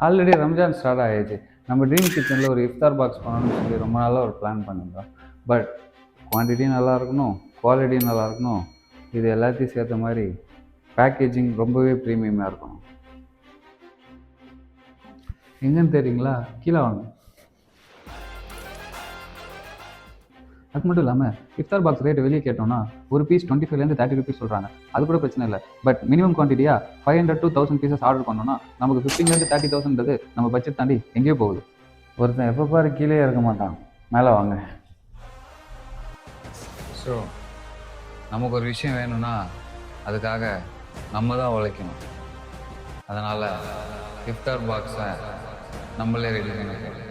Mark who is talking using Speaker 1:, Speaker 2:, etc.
Speaker 1: Already Ramzan start ஆகிடுச்சு. நம்ம dream கிச்சனில் ஒரு இஃப்தார் பாக்ஸ் பண்ணணும்னு சொல்லி ரொம்ப நாளாக ஒரு பிளான் பண்ணியிருந்தோம். பட் குவான்டிட்டியும் நல்லா இருக்கணும், குவாலிட்டியும் நல்லா இருக்கணும், இது எல்லாத்தையும் சேர்த்த மாதிரி பேக்கேஜிங் ரொம்பவே ப்ரீமியமாக இருக்கணும். எங்கன்னு தெரியுங்களா? கீழே வாங்க. அது மட்டும் இல்லாமல் இஃப்தார் பாக்ஸ் ரேட் வெளியே கேட்டோம்னா ஒரு பீஸ் 25 30 rupees சொல்கிறாங்க. அது கூட பிரச்சனை இல்லை. பட் மினிமம் குவான்டிட்டியாக 500 to 1000 pieces ஆர்டர் பண்ணோன்னா நமக்கு 15,000 30,000 நம்ம பட்ஜெட் தாண்டி எங்கேயோ போகுது. ஒருத்தன் எப்போ பாரு கீழே இருக்க மாட்டான், மேலே வாங்க. ஸோ நமக்கு ஒரு விஷயம் வேணும்னா அதுக்காக நம்ம தான் உழைக்கணும். அதனால் இஃப்தார் பாக்ஸை நம்மளே ரெடி பண்ணிக்கிறோம்.